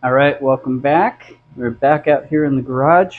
All right, welcome back. We're back out here in the garage.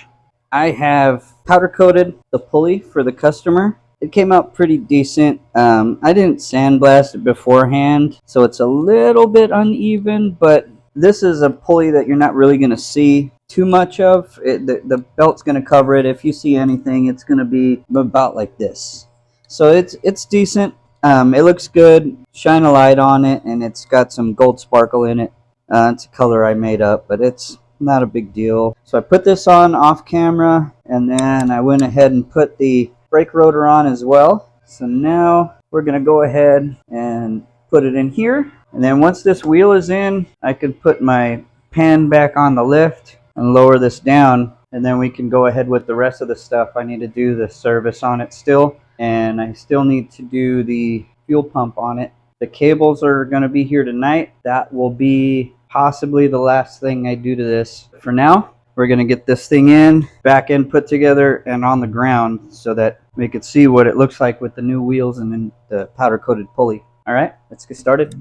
I have powder coated the pulley for the customer. It came out pretty decent. I didn't sandblast it beforehand, so it's a little bit uneven, but this is a pulley that you're not really going to see too much of. The belt's going to cover it. If you see anything, it's going to be about like this. So it's decent. It looks good. Shine a light on it, and it's got some gold sparkle in it. It's a color I made up, but it's not a big deal. So I put this on off camera, and then I went ahead and put the brake rotor on as well. So now we're going to go ahead and put it in here. And then once this wheel is in, I can put my pan back on the lift and lower this down. And then we can go ahead with the rest of the stuff. I need to do the service on it still, and I still need to do the fuel pump on it. The cables are going to be here tonight. That will be possibly the last thing I do to this. For now, we're going to get this thing in, back end put together, and on the ground so that we can see what it looks like with the new wheels and then the powder coated pulley. All right, let's get started.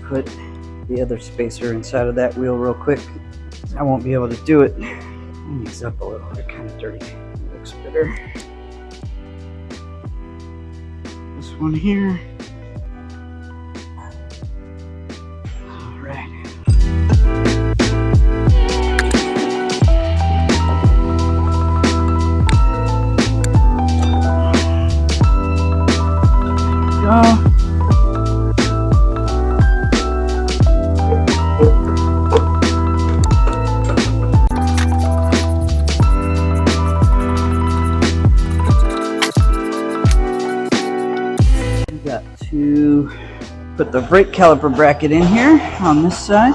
Put the other spacer inside of that wheel real quick. I won't be able to do it. These up a little, they're kind of dirty. It looks better. This one here. All right. Go. To put the brake caliper bracket in here on this side.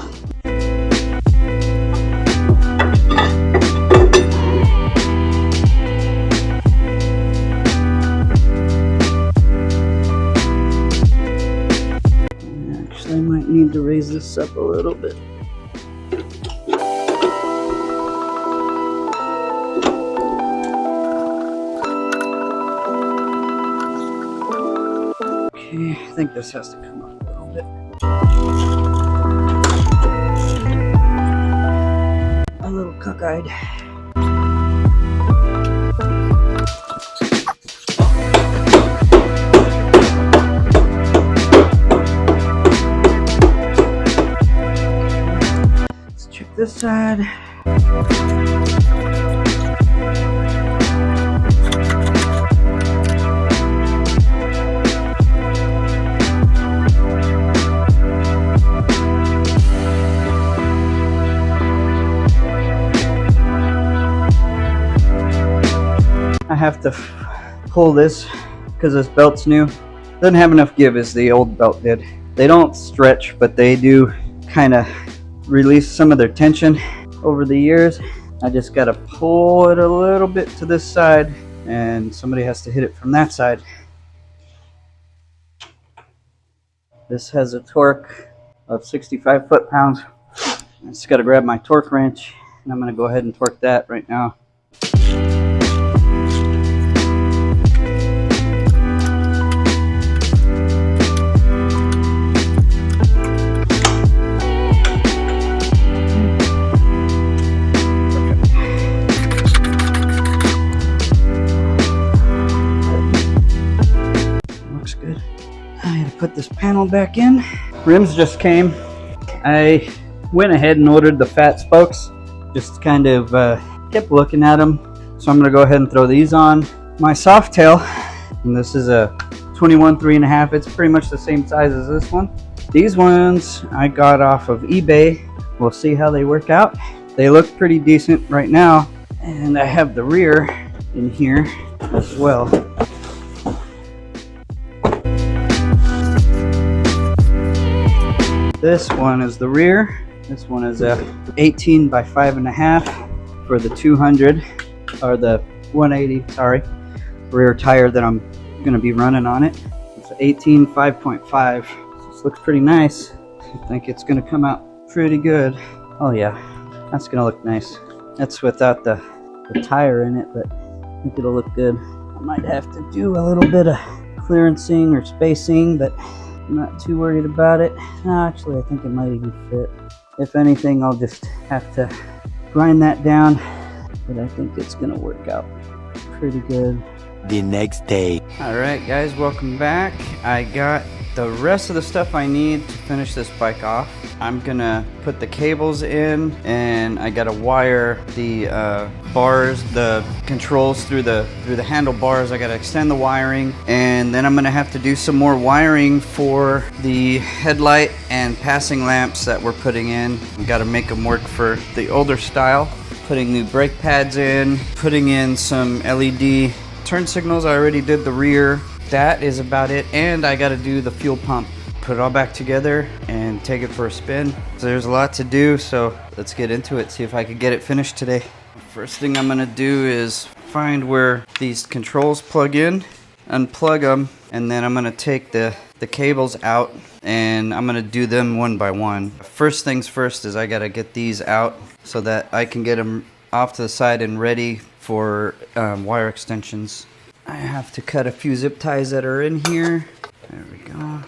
Actually, I might need to raise this up a little bit. I think this has to come up a little bit. A little cockeyed. Let's check this side. I have to pull this because this belt's new. Doesn't have enough give as the old belt did. They don't stretch, but they do kind of release some of their tension over the years. I just got to pull it a little bit to this side, and somebody has to hit it from that side. This has a torque of 65 foot-pounds. I just got to grab my torque wrench, and I'm going to go ahead and torque that right now. Put this panel back in. Rims just came. I went ahead and ordered the fat spokes. Just kind of kept looking at them. So I'm going to go ahead and throw these on. My soft tail, and this is a 21 3.5. It's pretty much the same size as this one. These ones I got off of eBay. We'll see how they work out. They look pretty decent right now. And I have the rear in here as well. This one is the rear. This one is a 18 by 5.5 for the 200 or the 180, sorry, rear tire that I'm going to be running on it. It's 18 5.5. So this looks pretty nice. I think it's going to come out pretty good. Oh yeah, that's going to look nice. That's without the tire in it, but I think it'll look good. I might have to do a little bit of clearancing or spacing, but I'm not too worried about it. No, actually, I think it might even fit. If anything, I'll just have to grind that down, but I think it's gonna work out pretty good. The next day. All right, guys, welcome back. I got the rest of the stuff I need to finish this bike off. I'm gonna put the cables in, and I gotta wire the bars, the controls through the handlebars. I gotta extend the wiring, and then I'm gonna have to do some more wiring for the headlight and passing lamps that we're putting in. We gotta make them work for the older style. Putting new brake pads in, putting in some LED turn signals. I already did the rear. That is about it, and I gotta do the fuel pump. Put it all back together and take it for a spin. So there's a lot to do, so let's get into it, see if I can get it finished today. First thing I'm gonna do is find where these controls plug in, unplug them, and then I'm gonna take the cables out, and I'm gonna do them one by one. First things first is I gotta get these out so that I can get them off to the side and ready for wire extensions. I have to cut a few zip ties that are in here. There we go.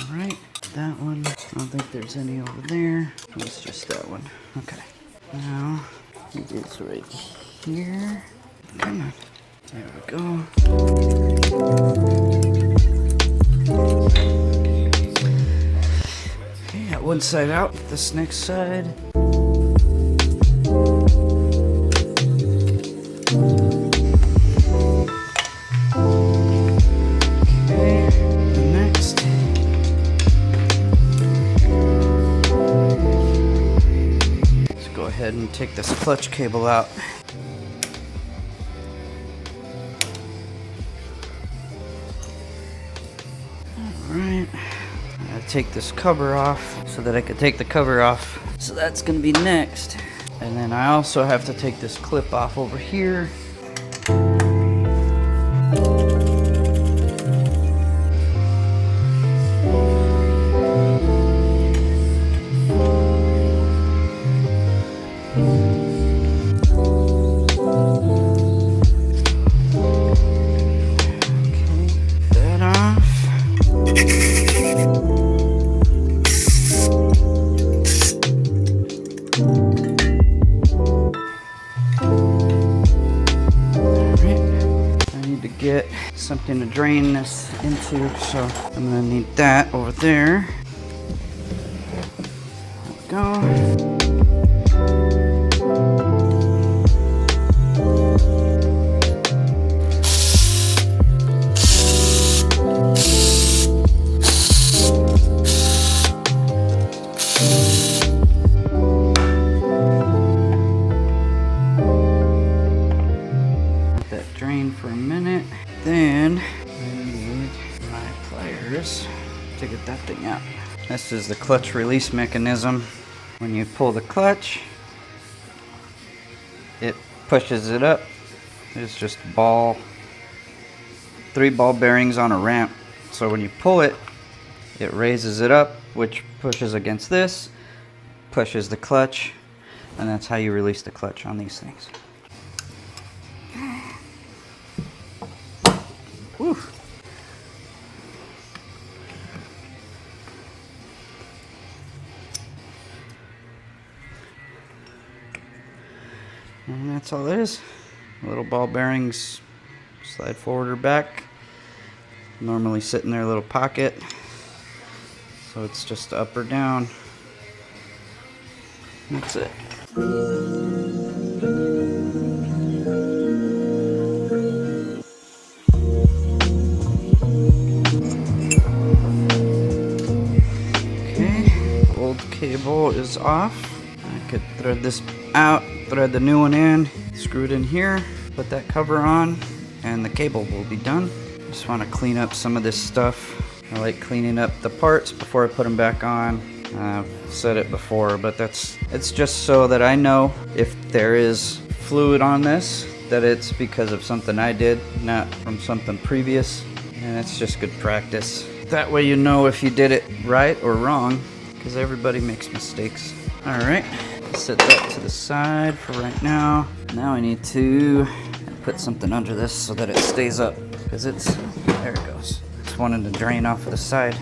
Alright, that one. I don't think there's any over there. It's just that one. Okay. Now, it is right here. Come on. There we go. Okay, got one side out. This next side. And take this clutch cable out. Alright, I gotta take this cover off so that I can take the cover off. So that's gonna be next. And then I also have to take this clip off over here. Get something to drain this into, so I'm gonna need that over there. There we go. Let that drain for a minute. Then I need my pliers to get that thing out. This is the clutch release mechanism. When you pull the clutch, it pushes it up. It's just 3 ball bearings on a ramp. So when you pull it, it raises it up, which pushes against this, pushes the clutch, and that's how you release the clutch on these things. Whew. And that's all it is. Little ball bearings slide forward or back. Normally sit in their little pocket. So it's just up or down. That's it. Cable is off. I could thread this out, thread the new one in, screw it in here, put that cover on, and the cable will be done. Just want to clean up some of this stuff. I like cleaning up the parts before I put them back on. I've said it before, but it's just so that I know if there is fluid on this, that it's because of something I did, not from something previous. And it's just good practice. That way you know if you did it right or wrong, because everybody makes mistakes. All right, set that to the side for right now. Now I need to put something under this so that it stays up, because there it goes. It's wanting to drain off of the side.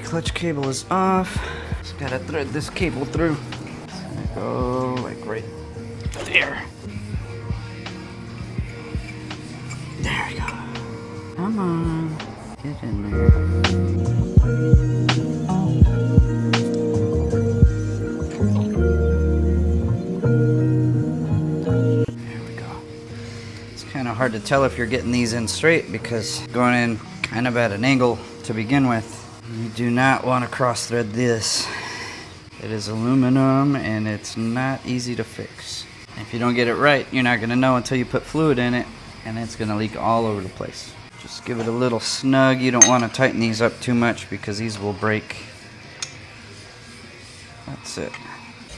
Clutch cable is off. Just gotta thread this cable through. It's gonna go like right there. There we go. Come on, get in there. There we go. It's kind of hard to tell if you're getting these in straight because going in kind of at an angle to begin with. You do not want to cross thread this. It is aluminum and it's not easy to fix. If you don't get it right, you're not going to know until you put fluid in it, and it's going to leak all over the place. Just give it a little snug. You don't want to tighten these up too much because these will break. That's it.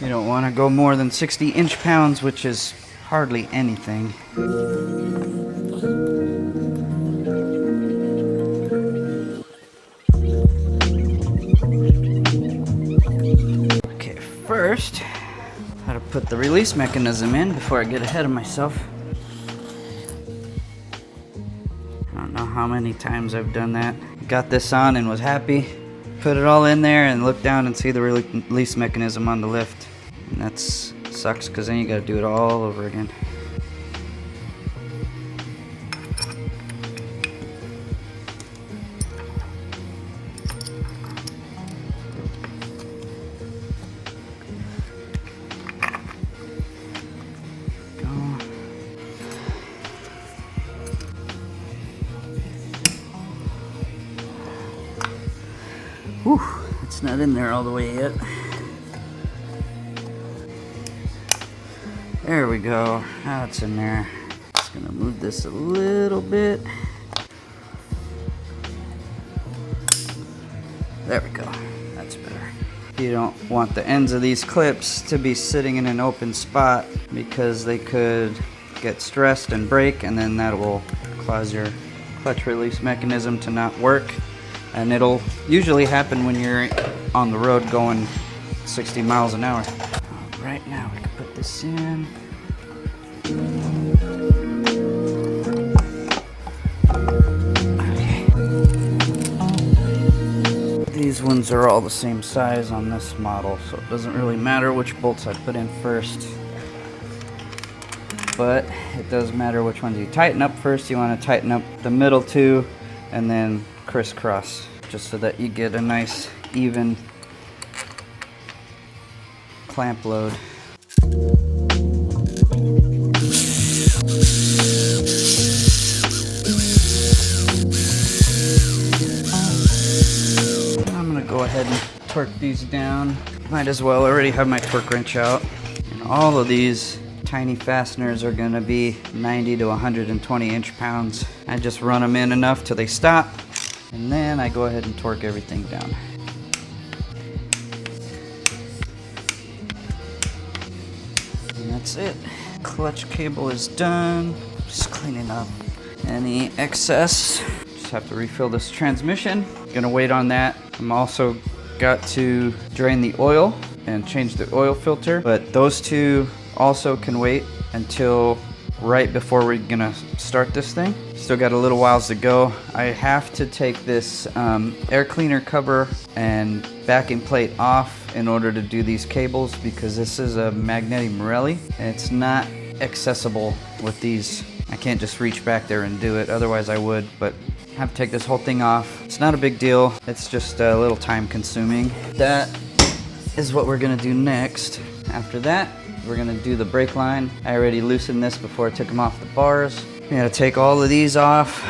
You don't want to go more than 60 inch-pounds, which is hardly anything. First, how to put the release mechanism in before I get ahead of myself. I don't know how many times I've done that. Got this on and was happy. Put it all in there and look down and see the release mechanism on the lift. And that sucks because then you gotta do it all over again. Whew, it's not in there all the way yet. There we go. Now it's in there. Just gonna move this a little bit. There we go. That's better. You don't want the ends of these clips to be sitting in an open spot because they could get stressed and break, and then that will cause your clutch release mechanism to not work. And it'll usually happen when you're on the road going 60 miles an hour. Right now we can put this in. Okay. These ones are all the same size on this model, so it doesn't really matter which bolts I put in first. But it does matter which ones you tighten up first. You want to tighten up the middle two and then crisscross, just so that you get a nice even clamp load. I'm gonna go ahead and torque these down. Might as well already have my torque wrench out. And all of these tiny fasteners are gonna be 90 to 120 inch-pounds. I just run them in enough till they stop, and then I go ahead and torque everything down. And that's it. Clutch cable is done. Just cleaning up any excess. Just have to refill this transmission. Gonna wait on that. I'm also got to drain the oil and change the oil filter, but those two also can wait until right before we're gonna start this thing. Still got a little whiles to go. I have to take this air cleaner cover and backing plate off in order to do these cables, because this is a Magneti Marelli and it's not accessible with these. I can't just reach back there and do it, otherwise I would, but I have to take this whole thing off. It's not a big deal, it's just a little time consuming. That is what we're gonna do next. After that, we're gonna do the brake line. I already loosened this before I took them off the bars. I'm gonna take all of these off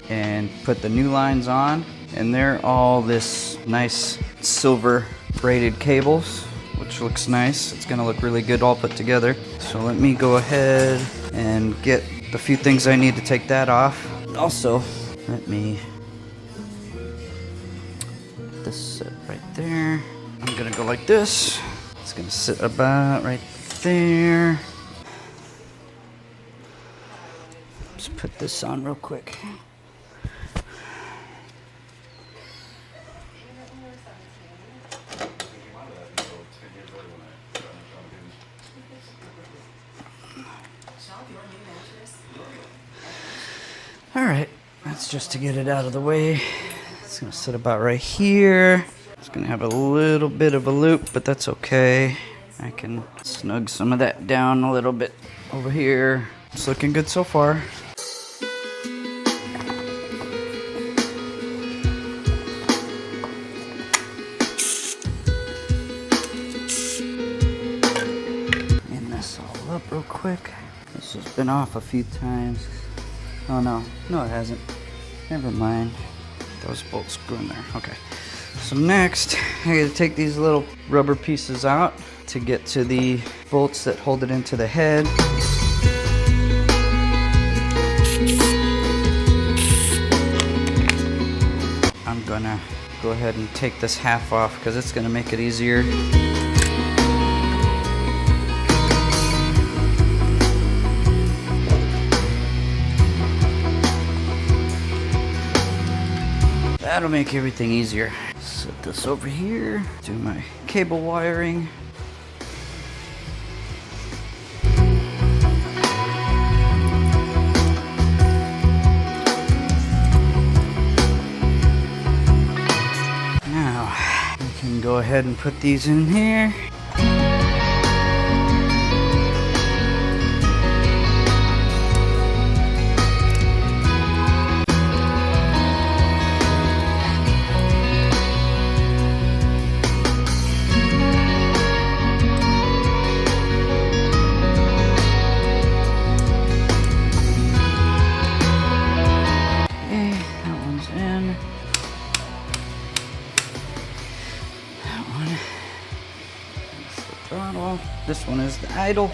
and put the new lines on. And they're all this nice silver braided cables, which looks nice. It's gonna look really good all put together. So let me go ahead and get the few things I need to take that off. Also, let me this sit right there. I'm gonna go like this. It's gonna sit about right there. Let's put this on real quick. All right, that's just to get it out of the way. It's gonna sit about right here. It's gonna have a little bit of a loop, but that's okay. I can snug some of that down a little bit over here. It's looking good so far. Clean this all up real quick. This has been off a few times. Oh no, it hasn't. Never mind. Those bolts go in there. Okay. So next, I gotta take these little rubber pieces out to get to the bolts that hold it into the head. I'm gonna go ahead and take this half off because it's gonna make it easier. That'll make everything easier. Set this over here, do my cable wiring. Now, we can go ahead and put these in here. Throttle. This one is the idle.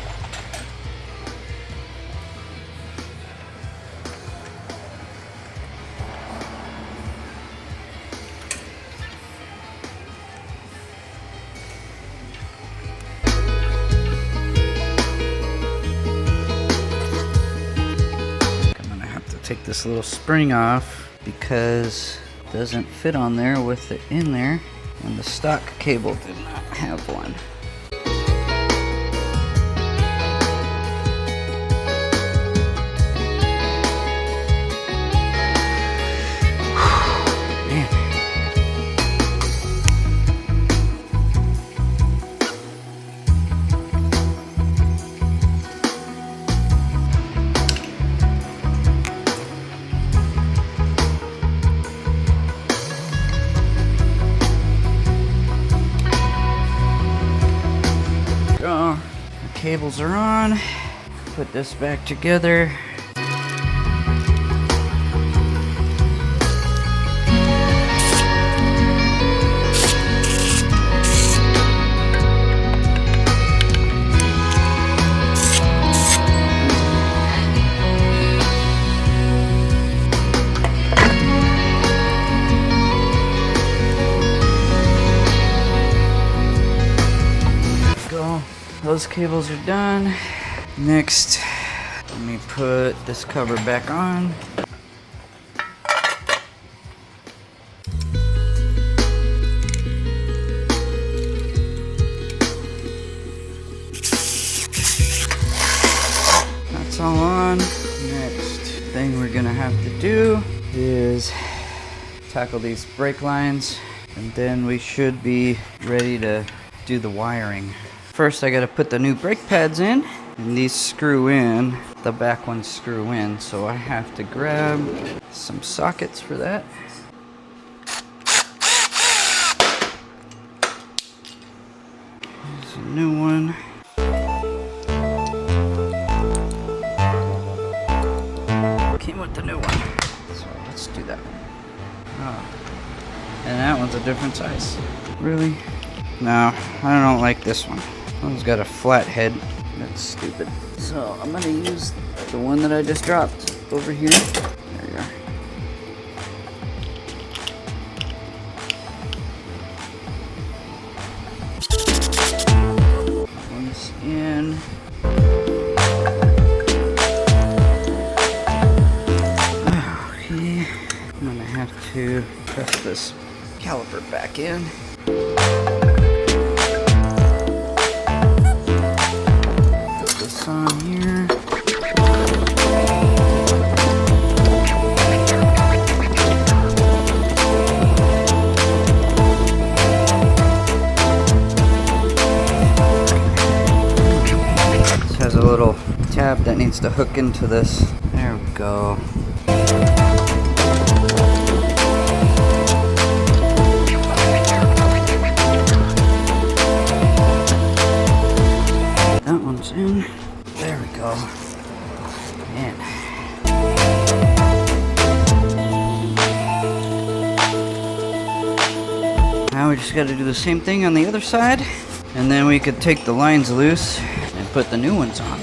I'm gonna have to take this little spring off because it doesn't fit on there with it in there, and the stock cable did not have one. Cables are on. Put this back together. Those cables are done. Next, let me put this cover back on. That's all on. Next thing we're gonna have to do is tackle these brake lines, and then we should be ready to do the wiring. First, I gotta put the new brake pads in, and these screw in. The back ones screw in, so I have to grab some sockets for that. Here's a new one. Came with the new one, so let's do that one. Oh, and that one's a different size. Really? No, I don't like this one. One's got a flat head. That's stupid. So I'm gonna use the one that I just dropped over here. There you are. in. Okay, I'm gonna have to press this caliper back in. Put this on here. This has a little tab that needs to hook into this. There we go. That one's in. There we go. Man. Now we just got to do the same thing on the other side, and then we could take the lines loose and put the new ones on.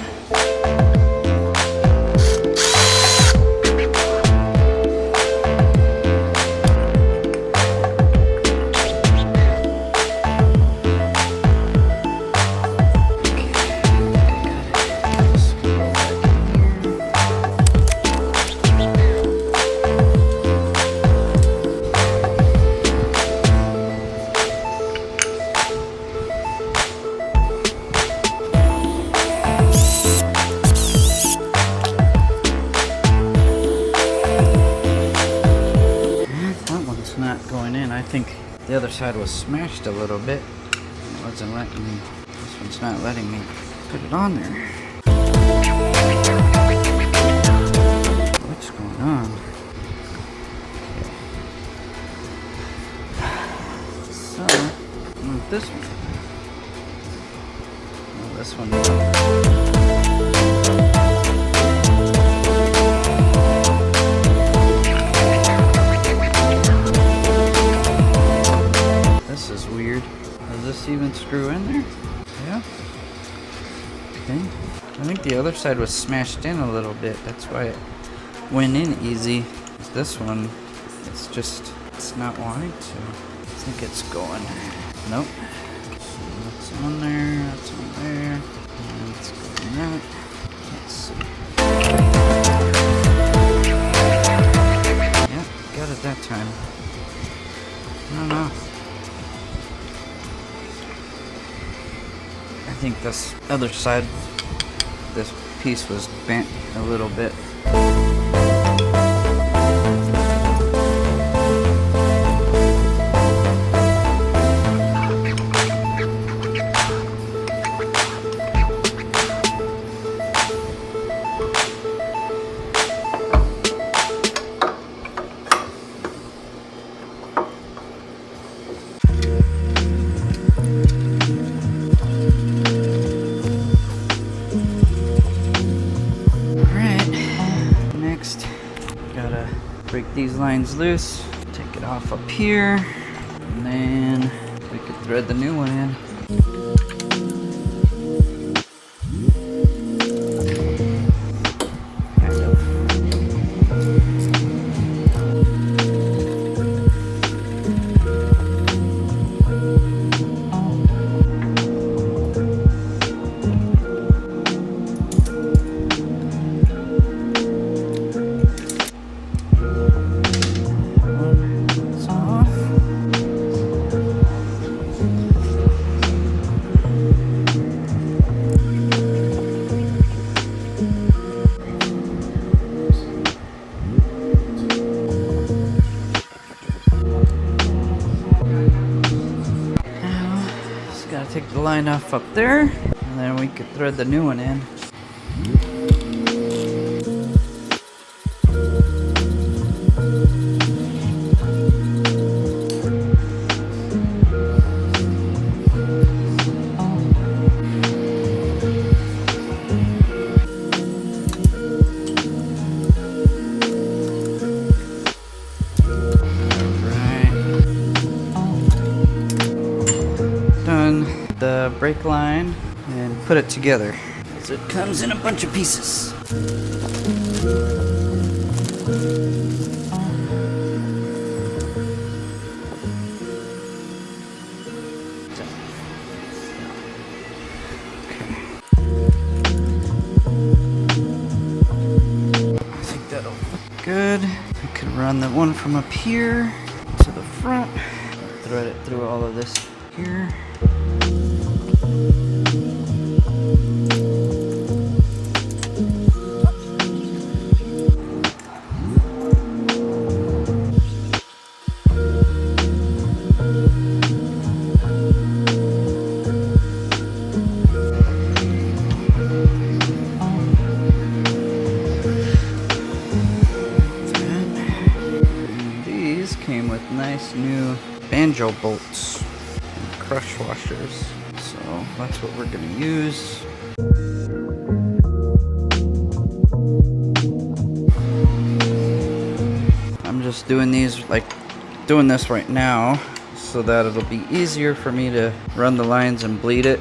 I think the other side was smashed a little bit. It wasn't letting me, this one's not letting me put it on there. What's going on? So, move this one. Move this one down. This is weird. Does this even screw in there? Yeah. Okay. I think the other side was smashed in a little bit. That's why it went in easy. This one, it's not wanting to. I think it's going. Nope. That's on there. That's on there. And it's going that. Let's see. Yeah, got it that time. I don't know. I think this other side, this piece was bent a little bit. Break these lines loose, take it off up here, and then we could thread the new one in. Kind of. Take the line off up there, and then we could thread the new one in. The brake line and put it together. So it comes in a bunch of pieces. Okay. run the one from up here to the front. Thread it through all of this here. Came with nice new banjo bolts and crush washers, so that's what we're gonna use. I'm just doing these, like doing this right now, so that it'll be easier for me to run the lines and bleed it.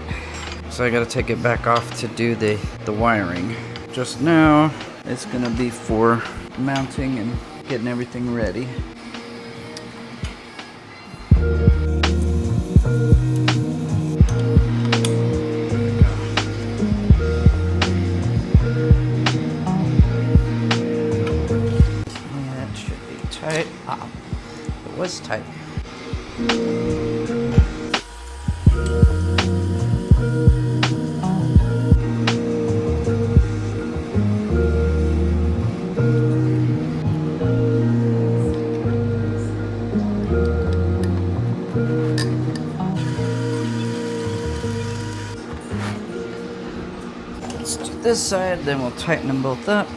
So I gotta take it back off to do the wiring. Just now, it's gonna be for mounting and getting everything ready. Tight. It was tight. Let's do this side, then we'll tighten them both up.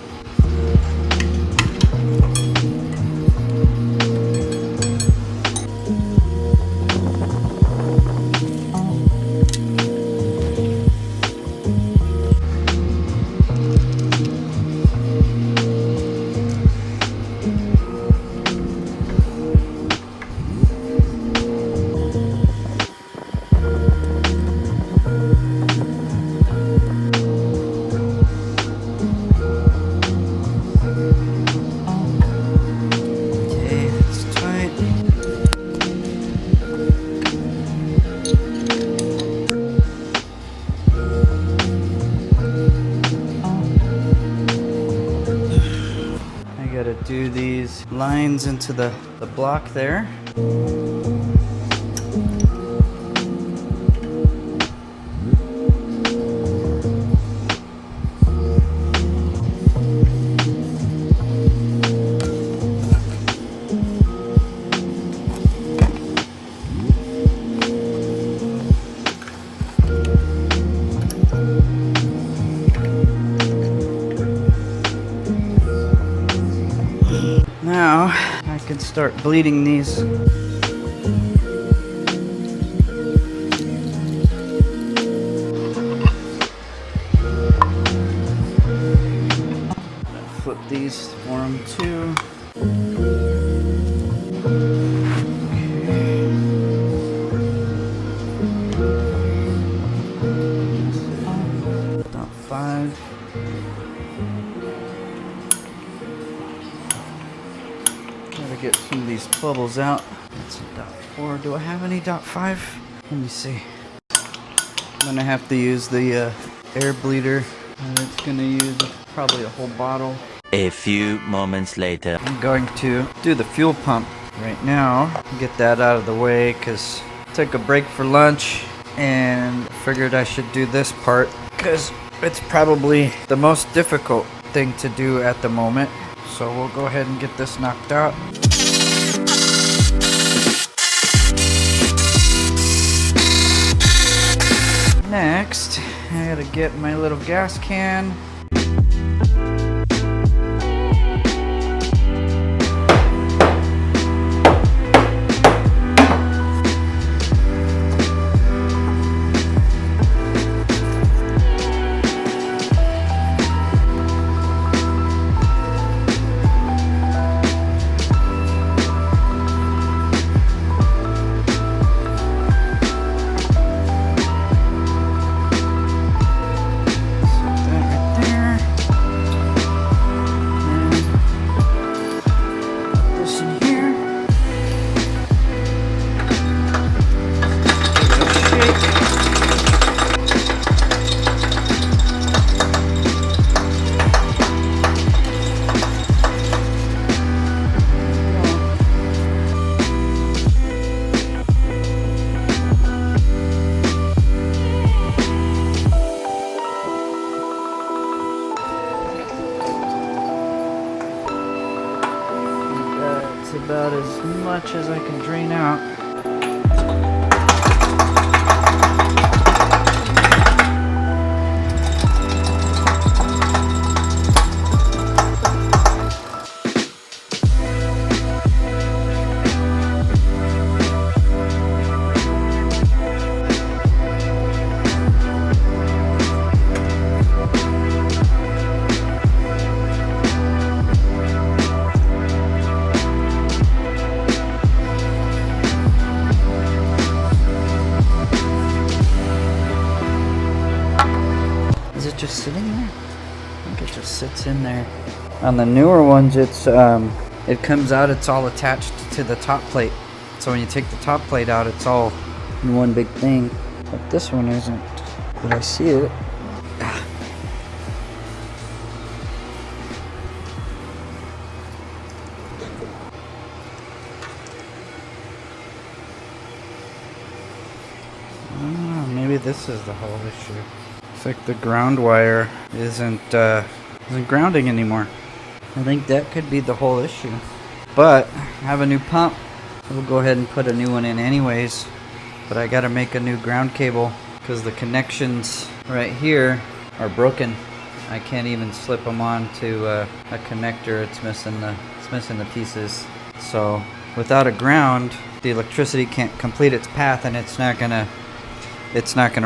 Do these lines into the block there. Now I can start bleeding these. Flip these for them too. Okay. Dot 5. Get some of these bubbles out. That's a dot 4. Do I have any dot 5? Let me see. I'm gonna have to use the air bleeder, and it's gonna use probably a whole bottle. A few moments later. I'm going to do the fuel pump right now. Get that out of the way because I took a break for lunch and figured I should do this part because it's probably the most difficult thing to do at the moment. So we'll go ahead and get this knocked out. Next, I gotta get my little gas can. That right there. much as I can drain out. Is it just sitting there? I think it just sits in there. On the newer ones, it comes out, it's all attached to the top plate. So when you take the top plate out, it's all in one big thing. But this one isn't. But I see it. Maybe this is the whole issue. It's like the ground wire isn't grounding anymore. I think that could be the whole issue. But I have a new pump. We'll go ahead and put a new one in anyways. But I gotta make a new ground cable because the connections right here are broken. I can't even slip them on to a connector. It's missing the pieces. So without a ground, the electricity can't complete its path, and it's not gonna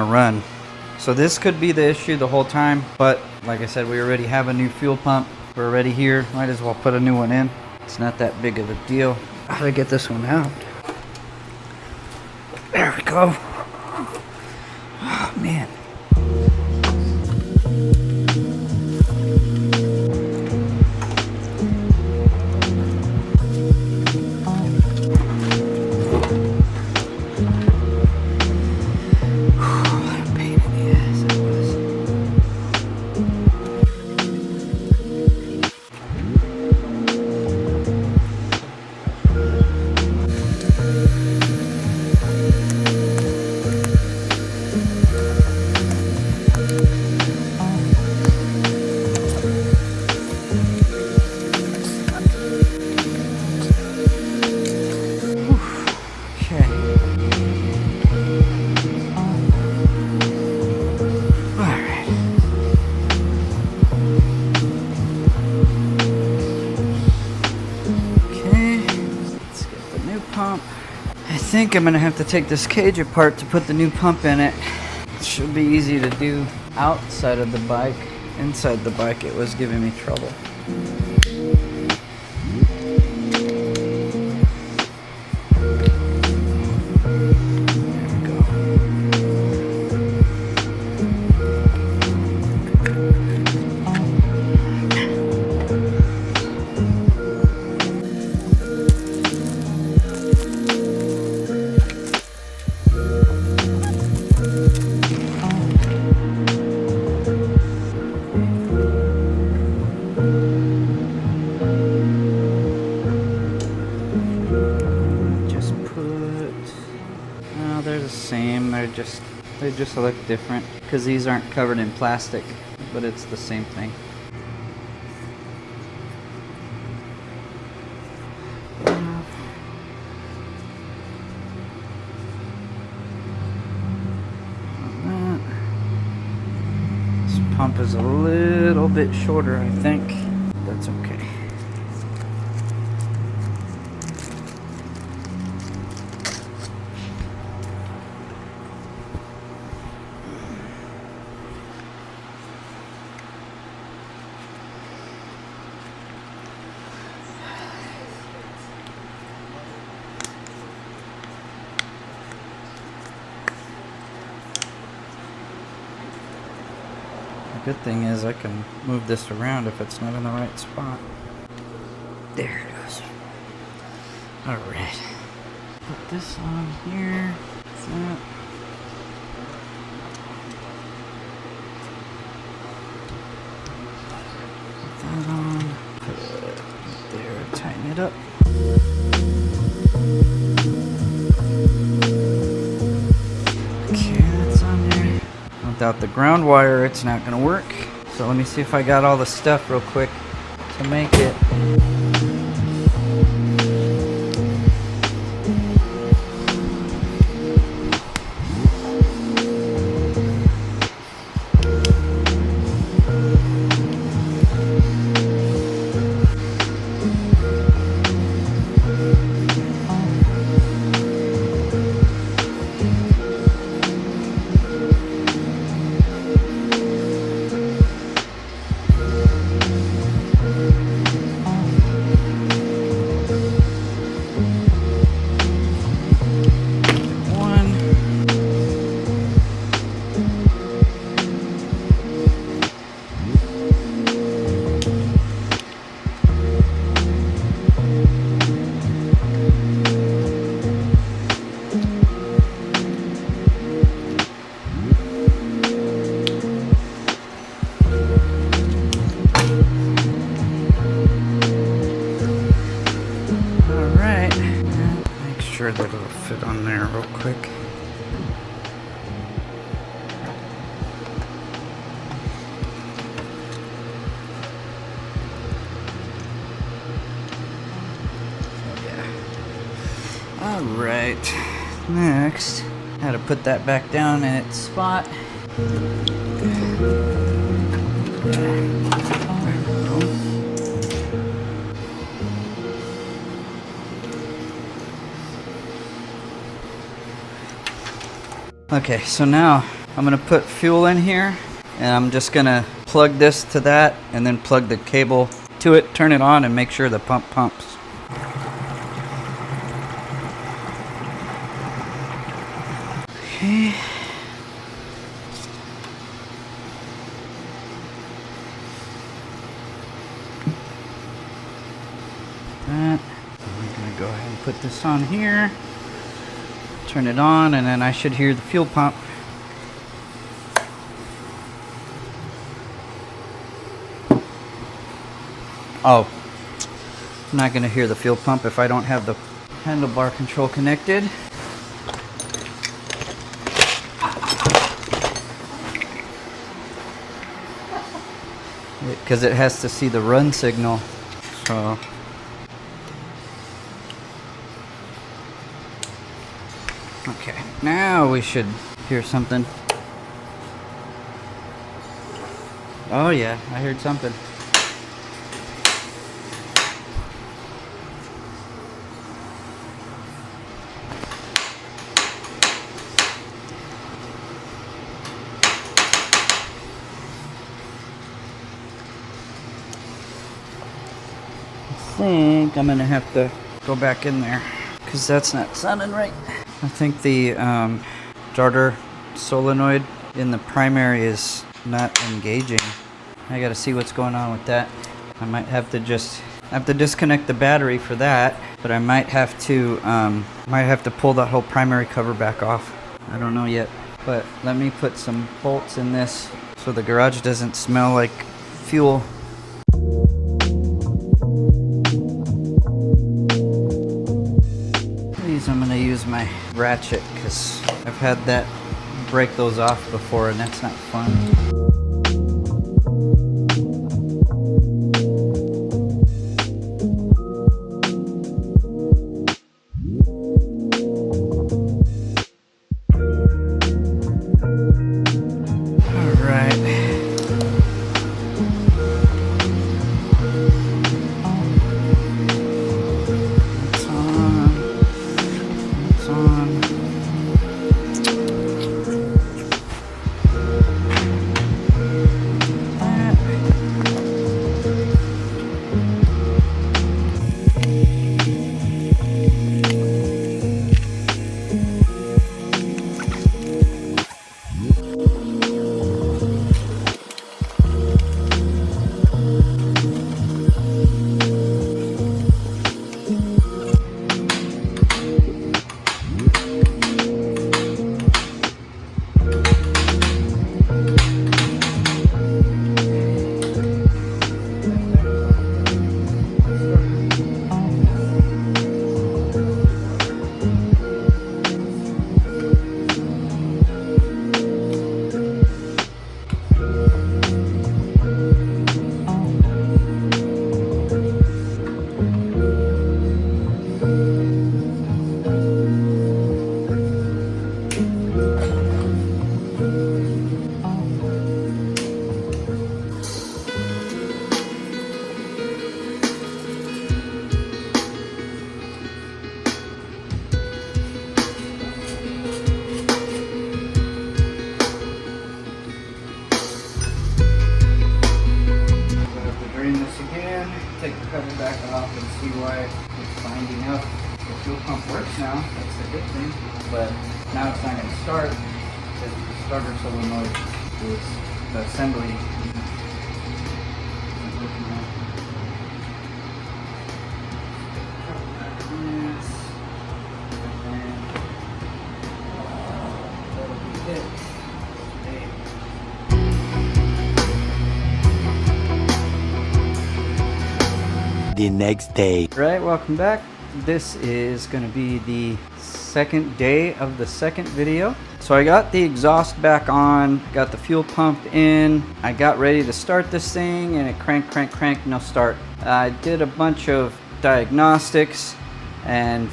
run. So this could be the issue the whole time, but like I said, we already have a new fuel pump. We're already here. Might as well put a new one in. It's not that big of a deal. How do I get this one out? There we go. Oh, man. I think I'm gonna have to take this cage apart to put the new pump in it. It should be easy to do outside of the bike. Inside the bike, it was giving me trouble. They just look different because these aren't covered in plastic, but it's the same thing. This pump is a little bit shorter, I think. That's okay. Good thing is I can move this around if it's not in the right spot. There it goes. Alright. Put this on here. That. Put that on. Put it there. Tighten it up. Without the ground wire, it's not going to work. So let me see if I got all the stuff real quick to make it. Alright, next, how to put that back down in its spot. Okay, so now I'm gonna put fuel in here, and I'm just gonna plug this to that and then plug the cable to it, turn it on, and make sure the pump pumps. Okay. That. I'm gonna go ahead and put this on here, turn it on, and then I should hear the fuel pump. Oh, I'm not gonna hear the fuel pump if I don't have the handlebar control connected. Because it has to see the run signal. So okay, now we should hear something. Oh yeah, I heard something. I think I'm gonna have to go back in there because that's not sounding right. I think the starter solenoid in the primary is not engaging. I gotta see what's going on with that. I might have to disconnect the battery for that, but I might have to pull that whole primary cover back off. I don't know yet, but let me put some bolts in this so the garage doesn't smell like fuel. I'm going to use my ratchet because I've had that break those off before and that's not fun. Take the cover back off and see why it's binding up. The fuel pump works now, that's a good thing, but now it's not going to start because the starter solenoid is the assembly. The next day. Right, welcome back. This is going to be the second day of the second video. So I got the exhaust back on, got the fuel pump in, I got ready to start this thing and it crank, no start. I did a bunch of diagnostics and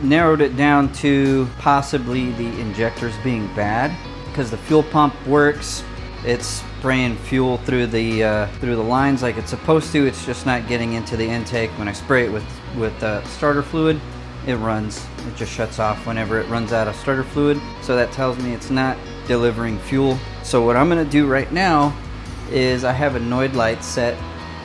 narrowed it down to possibly the injectors being bad, because the fuel pump works. It's spraying fuel through the lines like it's supposed to. It's just not getting into the intake. When I spray it with starter fluid, it runs. It just shuts off whenever it runs out of starter fluid. So that tells me it's not delivering fuel. So what I'm going to do right now is I have a Noid light set,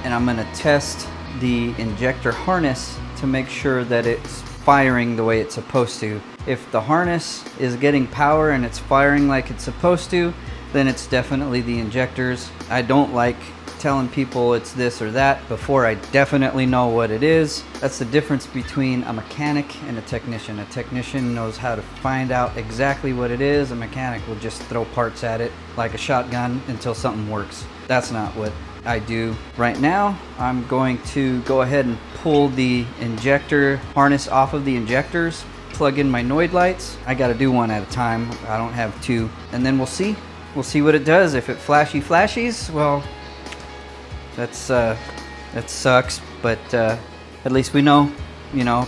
and I'm going to test the injector harness to make sure that it's firing the way it's supposed to. If the harness is getting power and it's firing like it's supposed to, then it's definitely the injectors. I don't like telling people it's this or that before I definitely know what it is. That's the difference between a mechanic and a technician. A technician knows how to find out exactly what it is. A mechanic will just throw parts at it like a shotgun until something works. That's not what I do. Right now, I'm going to go ahead and pull the injector harness off of the injectors, plug in my Noid lights. I got to do one at a time. I don't have two. And then we'll see. We'll see what it does. If it flashies, well, that sucks, but at least we know,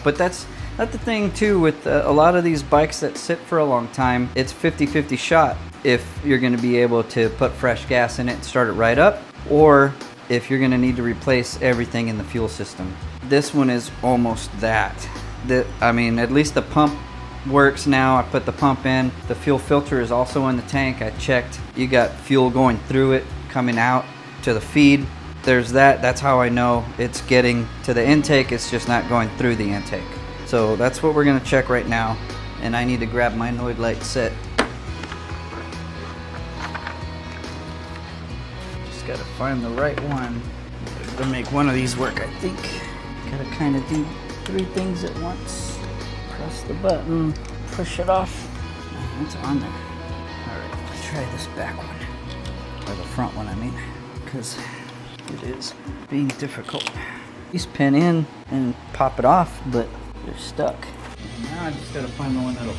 but that's the thing too with a lot of these bikes that sit for a long time. It's 50-50 shot if you're going to be able to put fresh gas in it and start it right up, or if you're going to need to replace everything in the fuel system. This one is almost that. I mean, at least the pump works now. I put the pump in. The fuel filter is also in the tank. I checked. You got fuel going through it, coming out to the feed. There's that. That's how I know it's getting to the intake. It's just not going through the intake. So that's what we're going to check right now. And I need to grab my Noid light set. Just got to find the right one. To make one of these work, I think. Got to kind of do 3 things at once. Press the button, push it off. It's on there. Alright, let's try this back one. Or the front one, I mean. Because it is being difficult. These pin in and pop it off, but they're stuck. Now I just gotta find the one that'll.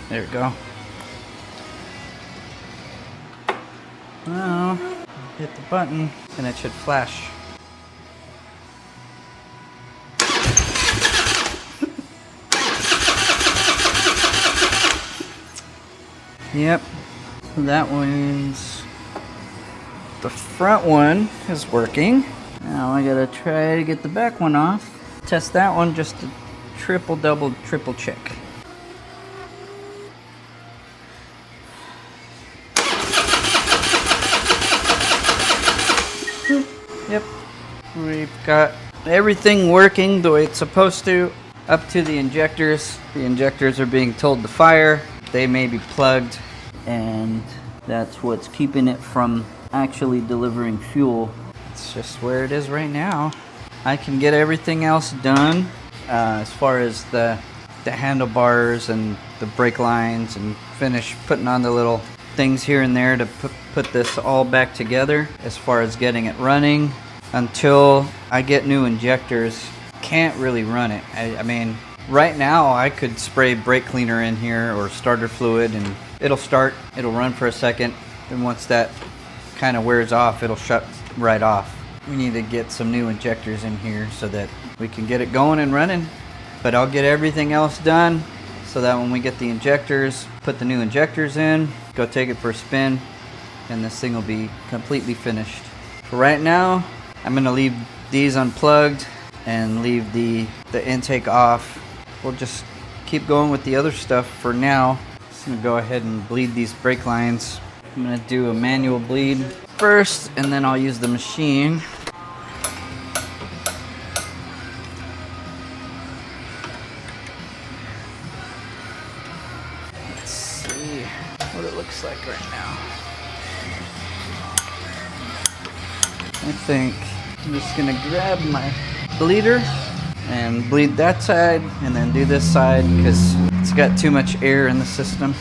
There we go. Now, hit the button and it should flash. Yep, so that one's, the front one is working. Now I gotta try to get the back one off. Test that one just to triple check. Yep, we've got everything working the way it's supposed to, up to the injectors. The injectors are being told to fire. They may be plugged, and that's what's keeping it from actually delivering fuel. It's just where it is right now. I can get everything else done as far as the handlebars and the brake lines, and finish putting on the little things here and there to put this all back together. As far as getting it running, until I get new injectors, can't really run it. I mean, right now I could spray brake cleaner in here or starter fluid and it'll start, it'll run for a second, then once that kind of wears off, it'll shut right off. We need to get some new injectors in here so that we can get it going and running. But I'll get everything else done so that when we get the injectors, put the new injectors in, go take it for a spin, and this thing will be completely finished. For right now, I'm gonna leave these unplugged and leave the intake off. We'll just keep going with the other stuff for now. Just gonna go ahead and bleed these brake lines. I'm gonna do a manual bleed first, and then I'll use the machine. Let's see what it looks like right now. I think I'm just gonna grab my bleeder and bleed that side and then do this side because it's got too much air in the system.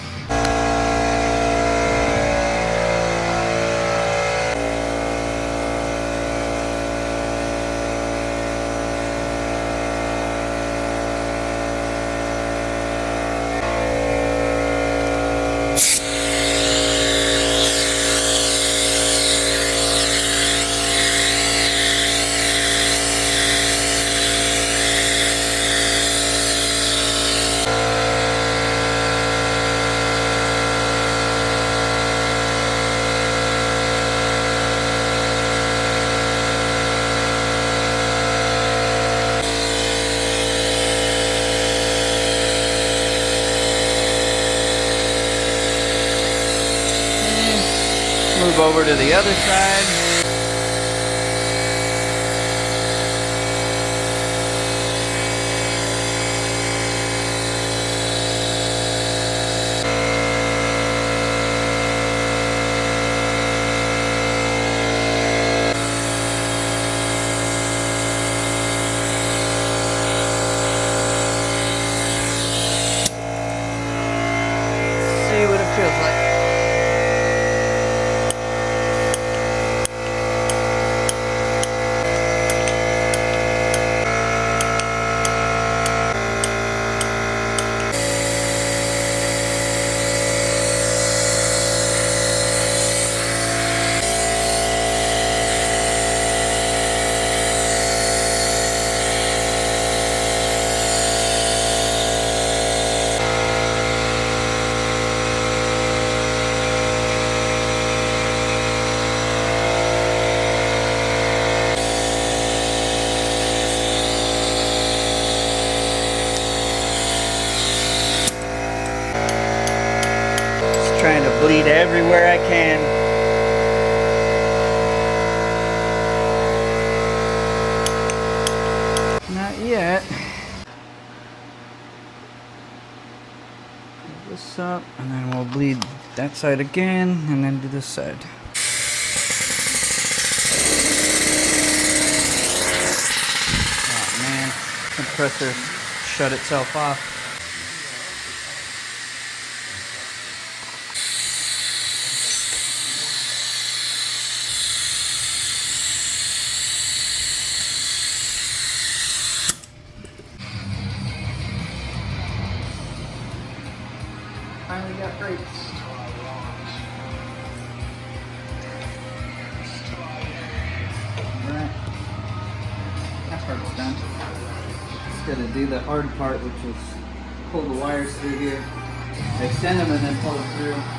over to the other side. See what it feels like. Trying to bleed everywhere I can. Not yet. Pull this up, and then we'll bleed that side again, and then do this side. Oh man, compressor shut itself off. Finally got brakes. Alright. That part's done. Just gotta do the hard part, which is pull the wires through here. Extend them and then pull it through.